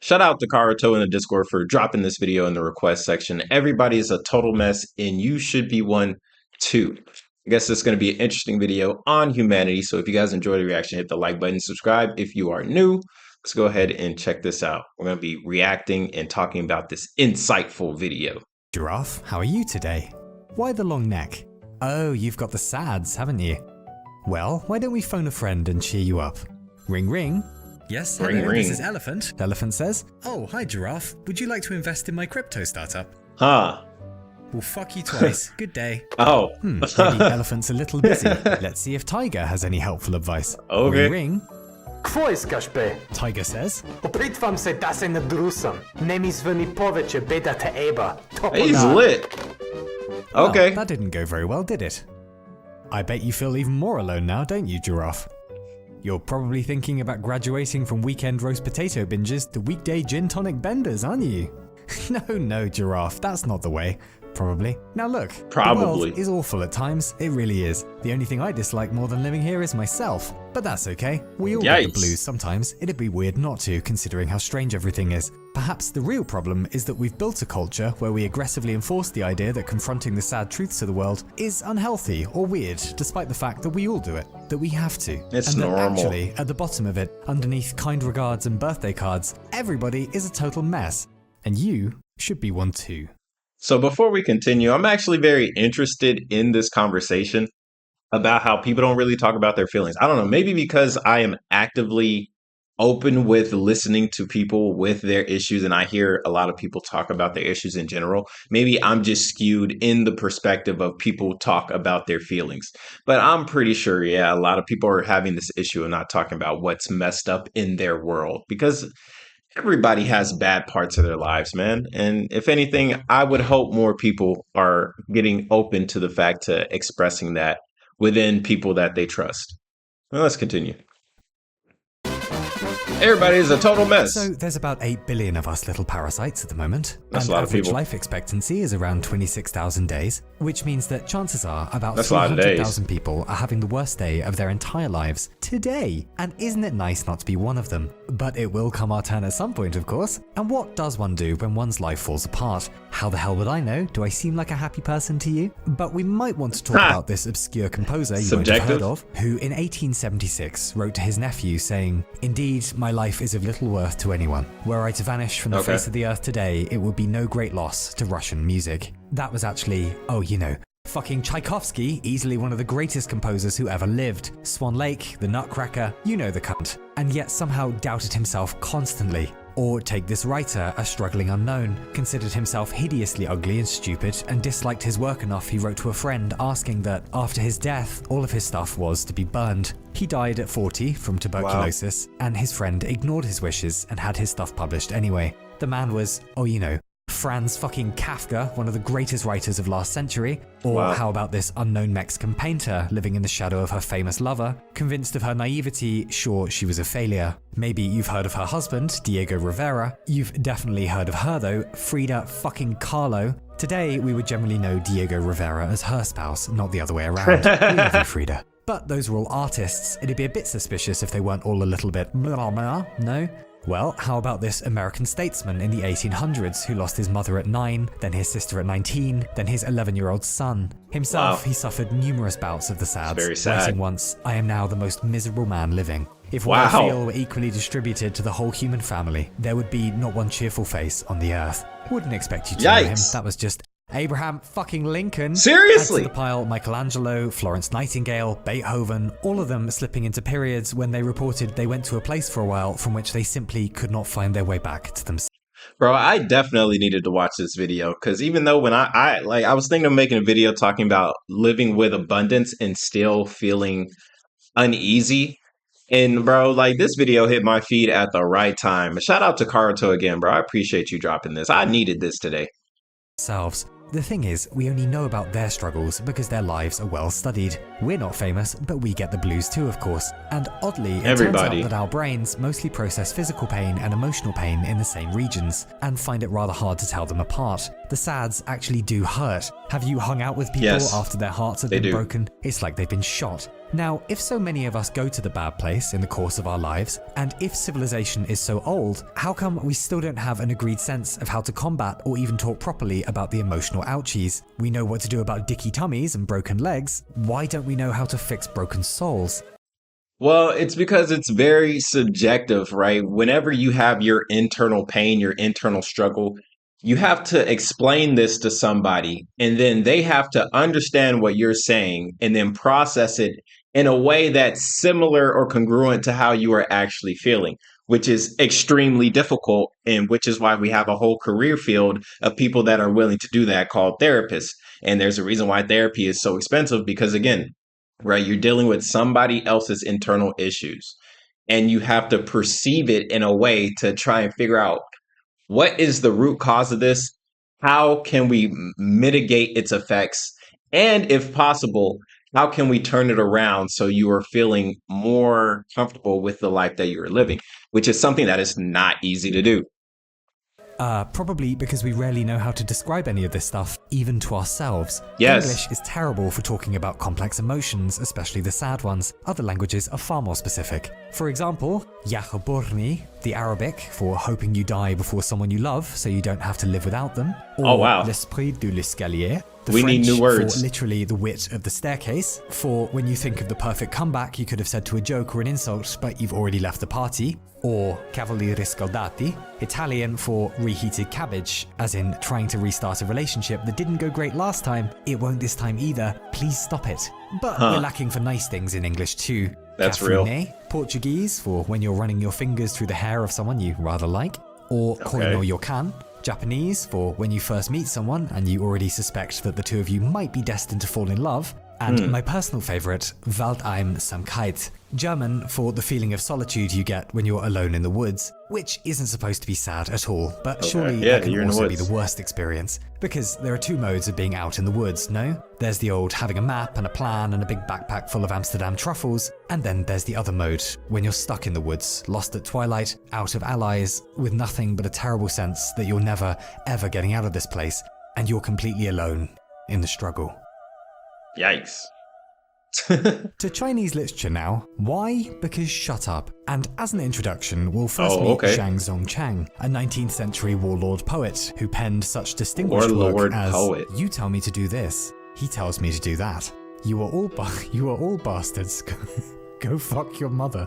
Shout out to Karuto in the Discord for dropping this video in the request section. Everybody is a total mess, and you should be one too. I guess it's going to be an interesting video on humanity. So if you guys enjoyed the reaction, hit the like button, subscribe if you are new. Let's go ahead and check this out. We're going to be reacting and talking about this insightful video. Giraffe, how are you today? Why the long neck? Oh, you've got the SADS, haven't you? Well, why don't we phone a friend and cheer you up? Ring ring. Yes, hello, Ring, ring. This is Elephant. Elephant says, oh, hi Giraffe. Would you like to invest in my crypto startup? Huh. Well, fuck you twice. Good day. Oh. Maybe Elephant's a little busy. Let's see if Tiger has any helpful advice. Okay. Ring ring. Kwoj Kashpe. Tiger says, Opritvam se da se ne drusam. Ne mi zvoni poveće beda te eba. He's lit. Okay. Well, that didn't go very well, did it? I bet you feel even more alone now, don't you, Giraffe? You're probably thinking about graduating from weekend roast potato binges to weekday gin tonic benders, aren't you? No, Giraffe, that's not the way. Probably. Now look, Probably. the world is awful at times, it really is. The only thing I dislike more than living here is myself. But that's okay, we all get the blues sometimes. It'd be weird not to, considering how strange everything is. Perhaps the real problem is that we've built a culture where we aggressively enforce the idea that confronting the sad truths of the world is unhealthy or weird, despite the fact that we all do it, that we have to. It's and normal. That actually, at the bottom of it, underneath kind regards and birthday cards, everybody is a total mess. And you should be one too. So before we continue, I'm actually very interested in this conversation about how people don't really talk about their feelings. I don't know, maybe because I am actively open with listening to people with their issues, and I hear a lot of people talk about their issues in general. Maybe I'm just skewed in the perspective of people talk about their feelings. But I'm pretty sure, yeah, a lot of people are having this issue of not talking about what's messed up in their world, because everybody has bad parts of their lives, man. And if anything, I would hope more people are getting open to the fact to expressing that within people that they trust. Well, let's continue. Everybody is a total mess. So there's about 8 billion of us little parasites at the moment. That's and a lot of average people. life expectancy is around 26,000 days, which means that chances are about That's a lot of days. 300,000 people are having the worst day of their entire lives today. And isn't it nice not to be one of them? But it will come our turn at some point, of course. And what does one do when one's life falls apart? How the hell would I know? Do I seem like a happy person to you? But we might want to talk about this obscure composer you won't have heard of, who in 1876 wrote to his nephew saying, "Indeed, my life is of little worth to anyone. Were I to vanish from the face of the earth today, it would be no great loss to Russian music." That was actually, fucking Tchaikovsky, easily one of the greatest composers who ever lived. Swan Lake, the Nutcracker, you know the cunt. And yet somehow doubted himself constantly. Or take this writer, a struggling unknown, considered himself hideously ugly and stupid and disliked his work enough he wrote to a friend asking that after his death, all of his stuff was to be burned. He died at 40 from tuberculosis, and his friend ignored his wishes and had his stuff published anyway. The man was, Franz fucking Kafka, one of the greatest writers of last century. Or how about this unknown Mexican painter living in the shadow of her famous lover, convinced of her naivety, sure, she was a failure. Maybe you've heard of her husband, Diego Rivera. You've definitely heard of her though, Frida fucking Kahlo. Today, we would generally know Diego Rivera as her spouse, not the other way around. We love you, Frida. But those were all artists. It'd be a bit suspicious if they weren't all a little bit blah, blah, no? Well, how about this American statesman in the 1800s who lost his mother at 9, then his sister at 19, then his 11-year-old son? Himself, he suffered numerous bouts of the SADS, Very sad. writing once, "I am now the most miserable man living." If what I feel were equally distributed to the whole human family, there would be not one cheerful face on the earth. Wouldn't expect you to know him, that was just Abraham fucking Lincoln. Seriously? Add to the pile Michelangelo, Florence Nightingale, Beethoven, all of them slipping into periods when they reported they went to a place for a while from which they simply could not find their way back to themselves. Bro, I definitely needed to watch this video, because even though when I was thinking of making a video talking about living with abundance and still feeling uneasy. And bro, like this video hit my feed at the right time. Shout out to Karuto again, bro. I appreciate you dropping this. I needed this today. The thing is, we only know about their struggles because their lives are well studied. We're not famous, but we get the blues too, of course. And oddly, it turns out that our brains mostly process physical pain and emotional pain in the same regions, and find it rather hard to tell them apart. The sads actually do hurt. Have you hung out with people Yes, after their hearts have they been do. broken? It's like they've been shot. Now, if so many of us go to the bad place in the course of our lives, and if civilization is so old, how come we still don't have an agreed sense of how to combat or even talk properly about the emotional ouchies? We know what to do about dicky tummies and broken legs. Why don't we know how to fix broken souls? Well, it's because it's very subjective, right? Whenever you have your internal pain, your internal struggle, you have to explain this to somebody, and then they have to understand what you're saying and then process it in a way that's similar or congruent to how you are actually feeling, which is extremely difficult. And which is why we have a whole career field of people that are willing to do that called therapists. And there's a reason why therapy is so expensive because, again, right, you're dealing with somebody else's internal issues and you have to perceive it in a way to try and figure out what is the root cause of this? How can we mitigate its effects? And if possible, how can we turn it around so you are feeling more comfortable with the life that you're living, which is something that is not easy to do. Probably because we rarely know how to describe any of this stuff, even to ourselves. Yes. English is terrible for talking about complex emotions, especially the sad ones. Other languages are far more specific. For example, Yahaburni, the Arabic for hoping you die before someone you love so you don't have to live without them. Or Oh, wow. L'esprit de l'escalier. The We need French new words. for literally the wit of the staircase. For when you think of the perfect comeback you could have said to a joke or an insult, but you've already left the party. Or cavalieri scaldati, Italian for reheated cabbage, as in trying to restart a relationship that didn't go great last time, it won't this time either, please stop it. But we're lacking for nice things in English too. That's Cafuné, Portuguese for when you're running your fingers through the hair of someone you rather like. Or koino yokan, Japanese for when you first meet someone and you already suspect that the two of you might be destined to fall in love. And my personal favourite, Waldeinsamkeit, German for the feeling of solitude you get when you're alone in the woods, which isn't supposed to be sad at all, but surely that can also be the worst experience. Because there are two modes of being out in the woods, no? There's the old having a map and a plan and a big backpack full of Amsterdam truffles, and then there's the other mode, when you're stuck in the woods, lost at twilight, out of allies, with nothing but a terrible sense that you're never, ever getting out of this place, and you're completely alone in the struggle. Yikes. To Chinese literature now. Why? Because shut up. And as an introduction, we'll first meet Zhang Zongchang, a 19th century warlord poet who penned such distinguished work as "You tell me to do this, he tells me to do that. You are all bastards. Go fuck your mother."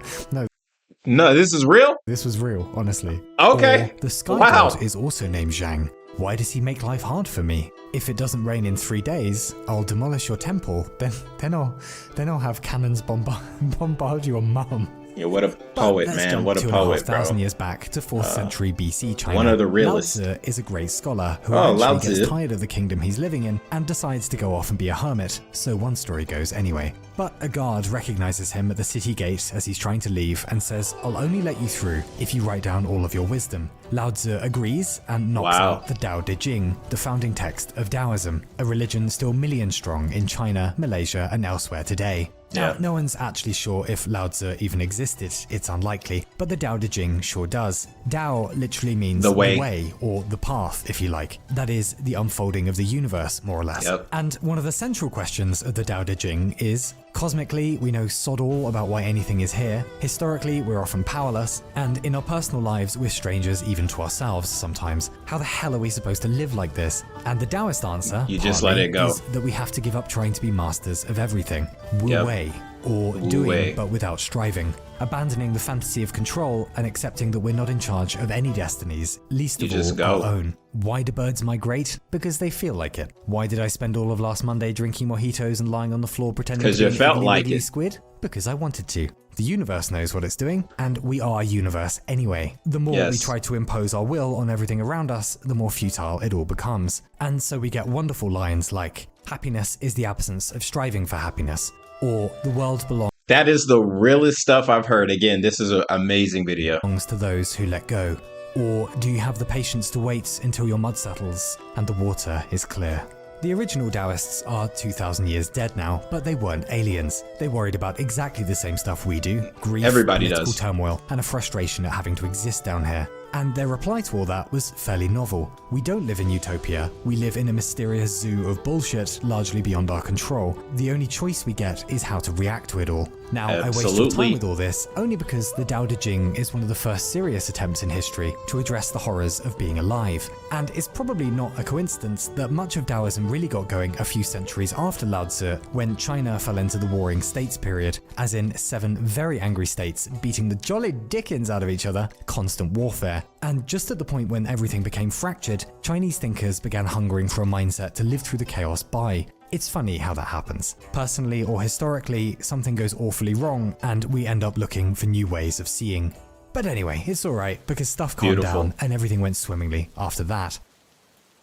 No, this is real? this was real, honestly. Okay. Or, the sky Wow. god is also named Zhang. Why does he make life hard for me? If it doesn't rain in 3 days, I'll demolish your temple. Then I'll have cannons bombard your mum. Yeah, what a poet, man. What a poet, bro. 2,500 years back to 4th century BC China. One of the realists. Lao Tzu is a great scholar who Lao actually Tzu. gets tired of the kingdom he's living in and decides to go off and be a hermit. So one story goes anyway. But a guard recognizes him at the city gate as he's trying to leave and says, "I'll only let you through if you write down all of your wisdom." Lao Tzu agrees and knocks out the Tao Te Ching, the founding text of Taoism, a religion still millions strong in China, Malaysia, and elsewhere today. Now, no one's actually sure if Lao Tzu even existed, it's unlikely, but the Tao Te Ching sure does. Tao literally means the way, or the path, if you like. That is, the unfolding of the universe, more or less. Yep. And one of the central questions of the Tao Te Ching is, cosmically, we know sod all about why anything is here. Historically, we're often powerless. And in our personal lives, we're strangers even to ourselves sometimes. How the hell are we supposed to live like this? And the Taoist answer, You just let it go. is that we have to give up trying to be masters of everything. Wu Wei, or doing but without striving. Abandoning the fantasy of control and accepting that we're not in charge of any destinies, least of all our own. Why do birds migrate? Because they feel like it. Why did I spend all of last Monday drinking mojitos and lying on the floor pretending to be you felt like a it. squid? Because I wanted to. The universe knows what it's doing, and we are universe anyway. The more we try to impose our will on everything around us, the more futile it all becomes. And so we get wonderful lines like, "Happiness is the absence of striving for happiness," or "The world belongs That is the realest stuff I've heard. Again, this is an amazing video. to those who let go," or "Do you have the patience to wait until your mud settles and the water is clear?" The original Taoists are 2,000 years dead now, but they weren't aliens. They worried about exactly the same stuff we do: grief, Everybody political does. turmoil, and a frustration at having to exist down here. And their reply to all that was fairly novel. We don't live in utopia. We live in a mysterious zoo of bullshit largely beyond our control. The only choice we get is how to react to it all. Now, I waste your time with all this only because the Tao Te Ching is one of the first serious attempts in history to address the horrors of being alive. And it's probably not a coincidence that much of Taoism really got going a few centuries after Lao Tzu, when China fell into the Warring States period, as in 7 very angry states beating the jolly dickens out of each other, constant warfare. And just at the point when everything became fractured, Chinese thinkers began hungering for a mindset to live through the chaos by. It's funny how that happens. Personally or historically, something goes awfully wrong and we end up looking for new ways of seeing. But anyway, it's alright because stuff calmed down and everything went swimmingly after that.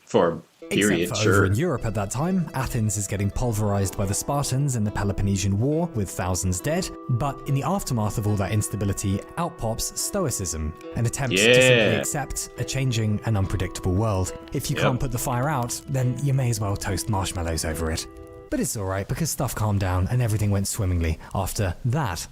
For a period, Except for sure. over in Europe at that time, Athens is getting pulverized by the Spartans in the Peloponnesian War with thousands dead, but in the aftermath of all that instability, out pops Stoicism, an attempt to simply accept a changing and unpredictable world. If you can't put the fire out, then you may as well toast marshmallows over it. But it's alright because stuff calmed down and everything went swimmingly after that.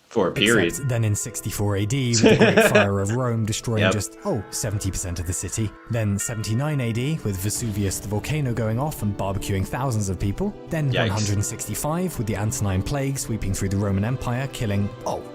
For a period. Except then in 64 AD, with the Great Fire of Rome destroying just 70% of the city. Then 79 AD, with Vesuvius the volcano going off and barbecuing thousands of people. Then 165, with the Antonine Plague sweeping through the Roman Empire, killing,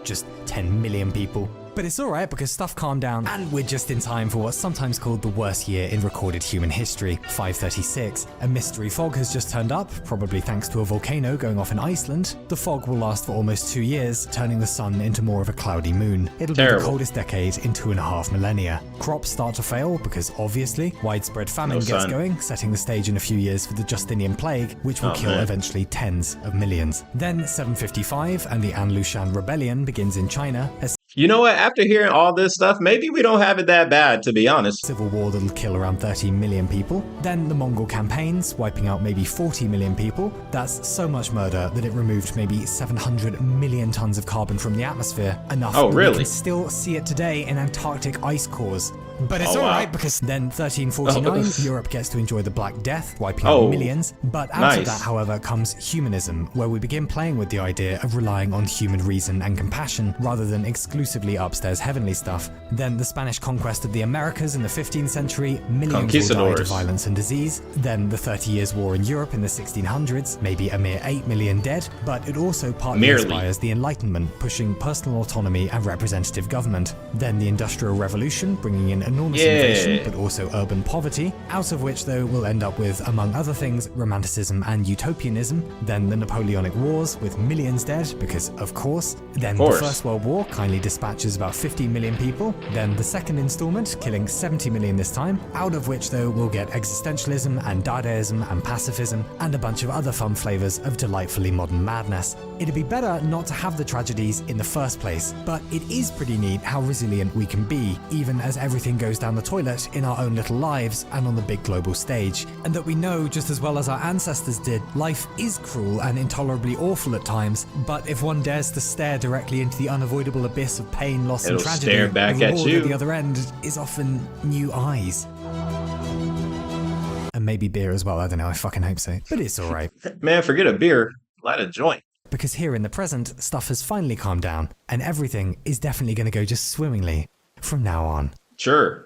just 10 million people. But it's alright because stuff calmed down and we're just in time for what's sometimes called the worst year in recorded human history, 536. A mystery fog has just turned up, probably thanks to a volcano going off in Iceland. The fog will last for almost 2 years, turning the sun into more of a cloudy moon. It'll be the coldest decade in 2.5 millennia. Crops start to fail because obviously widespread famine gets going, setting the stage in a few years for the Justinian plague, which will kill eventually tens of millions. Then 755 and the An Lushan rebellion begins in China. You know what? After hearing all this stuff, maybe we don't have it that bad, to be honest. Civil war that'll kill around 30 million people. Then the Mongol campaigns, wiping out maybe 40 million people. That's so much murder that it removed maybe 700 million tons of carbon from the atmosphere. Enough that we can still see it today in Antarctic ice cores. But it's alright because then 1349, Europe gets to enjoy the Black Death, wiping out millions. But out of that, however, comes humanism, where we begin playing with the idea of relying on human reason and compassion rather than exclusively upstairs heavenly stuff. Then the Spanish conquest of the Americas in the 15th century, millions will die of violence and disease. Then the 30 Years' War in Europe in the 1600s, maybe a mere 8 million dead, but it also partly inspires the Enlightenment, pushing personal autonomy and representative government. Then the Industrial Revolution, bringing in enormous innovation, but also urban poverty, out of which though we'll end up with, among other things, Romanticism and Utopianism. Then the Napoleonic Wars with millions dead, because of course. Then the First World War kindly dispatches about 15 million people. Then the second installment, killing 70 million this time, out of which though we'll get existentialism and Dadaism and pacifism, and a bunch of other fun flavors of delightfully modern madness. It'd be better not to have the tragedies in the first place, but it is pretty neat how resilient we can be, even as everything goes down the toilet in our own little lives and on the big global stage. And that we know, just as well as our ancestors did, life is cruel and intolerably awful at times, but if one dares to stare directly into the unavoidable abyss of pain, loss and tragedy, stare back at you. At the other end is often new eyes. And maybe beer as well, I don't know, I fucking hope so. But it's alright. Man, forget a beer. Light a joint. Because here in the present, stuff has finally calmed down, and everything is definitely going to go just swimmingly from now on. Sure.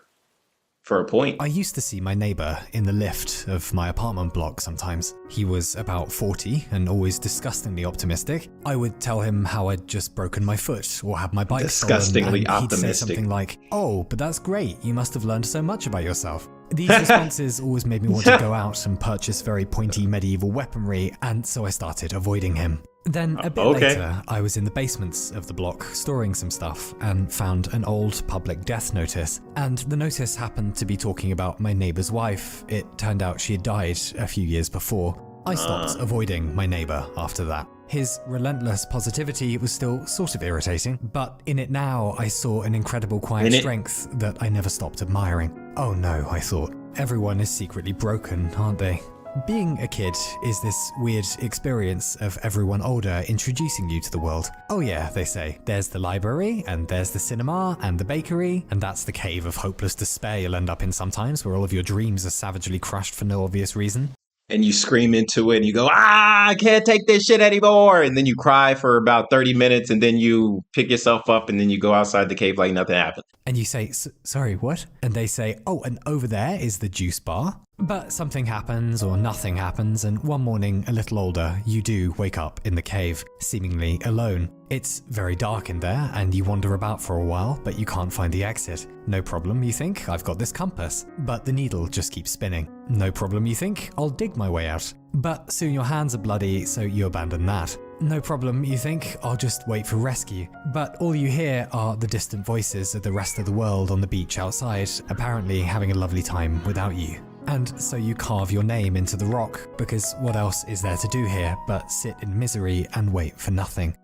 For a point. I used to see my neighbour in the lift of my apartment block sometimes. He was about 40 and always disgustingly optimistic. I would tell him how I'd just broken my foot or had my bike disgustingly stolen, and he'd say something like, "Oh, but that's great, you must have learned so much about yourself." These responses always made me want to go out and purchase very pointy medieval weaponry, and so I started avoiding him. Then a bit later, I was in the basements of the block storing some stuff and found an old public death notice. And the notice happened to be talking about my neighbour's wife. It turned out she had died a few years before. I stopped avoiding my neighbour after that. His relentless positivity was still sort of irritating, but in it now I saw an incredible quiet strength that I never stopped admiring. Oh no, I thought. Everyone is secretly broken, aren't they? Being a kid is this weird experience of everyone older introducing you to the world. Oh yeah, they say, there's the library, and there's the cinema, and the bakery, and that's the cave of hopeless despair you'll end up in sometimes, where all of your dreams are savagely crushed for no obvious reason. and you scream into it and you go, ah, I can't take this shit anymore. And then you cry for about 30 minutes and then you pick yourself up and then you go outside the cave like nothing happened. And you say, sorry, what? And they say, oh, and over there is the juice bar. But something happens or nothing happens, and one morning, a little older, you do wake up in the cave, seemingly alone. It's very dark in there, and you wander about for a while, but you can't find the exit. No problem, you think, I've got this compass. But the needle just keeps spinning. No problem, you think, I'll dig my way out. But soon your hands are bloody, so you abandon that. No problem, you think, I'll just wait for rescue. But all you hear are the distant voices of the rest of the world on the beach outside, apparently having a lovely time without you. And so you carve your name into the rock, because what else is there to do here but sit in misery and wait for nothing?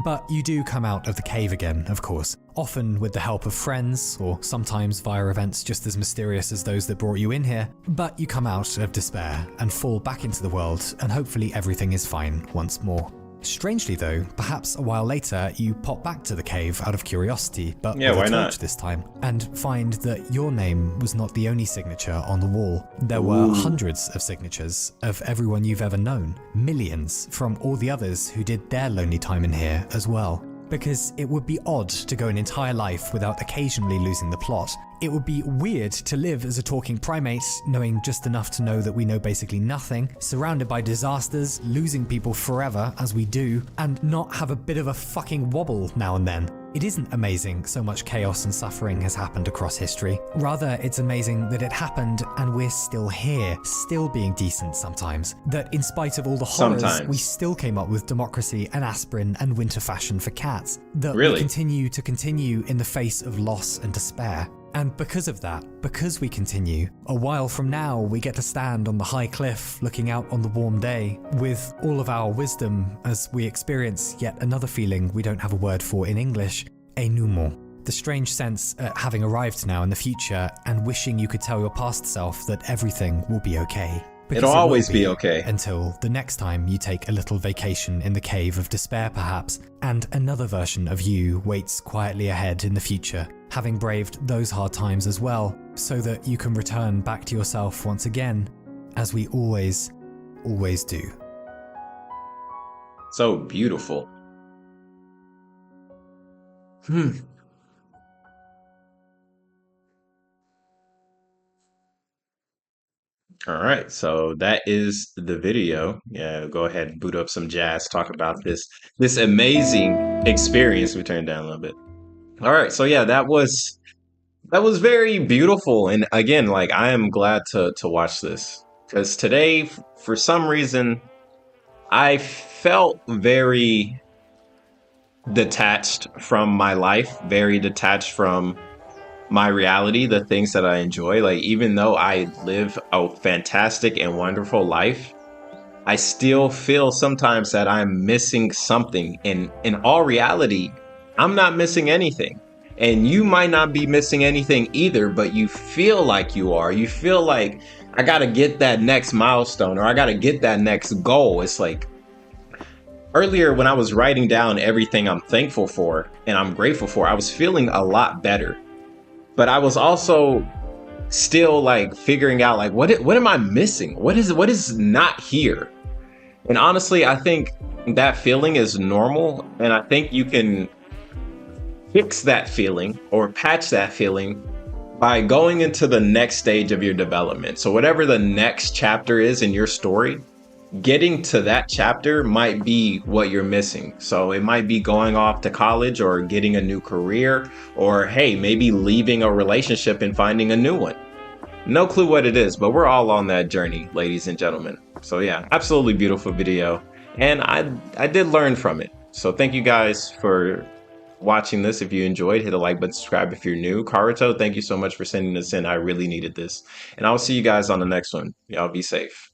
But you do come out of the cave again, of course, often with the help of friends, or sometimes via events just as mysterious as those that brought you in here. But you come out of despair and fall back into the world, and hopefully everything is fine once more. Strangely though, perhaps a while later, you pop back to the cave out of curiosity, but with a torch this time, and find that your name was not the only signature on the wall. There were hundreds of signatures of everyone you've ever known, millions from all the others who did their lonely time in here as well. Because it would be odd to go an entire life without occasionally losing the plot. It would be weird to live as a talking primate, knowing just enough to know that we know basically nothing, surrounded by disasters, losing people forever as we do, and not have a bit of a fucking wobble now and then. It isn't amazing so much chaos and suffering has happened across history. Rather, it's amazing that it happened and we're still here, still being decent sometimes. That in spite of all the horrors, we still came up with democracy and aspirin and winter fashion for cats. That we continue to continue in the face of loss and despair. And because of that, because we continue, a while from now we get to stand on the high cliff looking out on the warm day with all of our wisdom as we experience yet another feeling we don't have a word for in English, énouement. The strange sense at having arrived now in the future and wishing you could tell your past self that everything will be okay. It'll always be okay. Until the next time you take a little vacation in the cave of despair perhaps, and another version of you waits quietly ahead in the future, having braved those hard times as well, so that you can return back to yourself once again, as we always do. So beautiful. All right, so that is the video. Yeah, go ahead and boot up some jazz, talk about this amazing experience. We turned down a little bit. All right, so yeah, that was very beautiful, and again, like I am glad to watch this because today, for some reason, I felt very detached from my life, very detached from my reality, the things that I enjoy. Like, even though I live a fantastic and wonderful life, I still feel sometimes that I'm missing something. And in all reality, I'm not missing anything. And you might not be missing anything either, but you feel like you are. You feel like, I gotta get that next milestone, or I gotta get that next goal. It's like, earlier when I was writing down everything I'm thankful for and I'm grateful for, I was feeling a lot better. But I was also still like figuring out like what am I missing? What is not here? And honestly, I think that feeling is normal, and I think you can fix that feeling or patch that feeling by going into the next stage of your development. So whatever the next chapter is in your story, getting to that chapter might be what you're missing. So it might be going off to college or getting a new career, or hey, maybe leaving a relationship and finding a new one. No clue what it is, but we're all on that journey, ladies and gentlemen. So yeah, absolutely beautiful video. And I did learn from it. So thank you guys for watching this. If you enjoyed, hit a like button, subscribe if you're new. Karuto, thank you so much for sending this in. I really needed this. And I'll see you guys on the next one. Y'all be safe.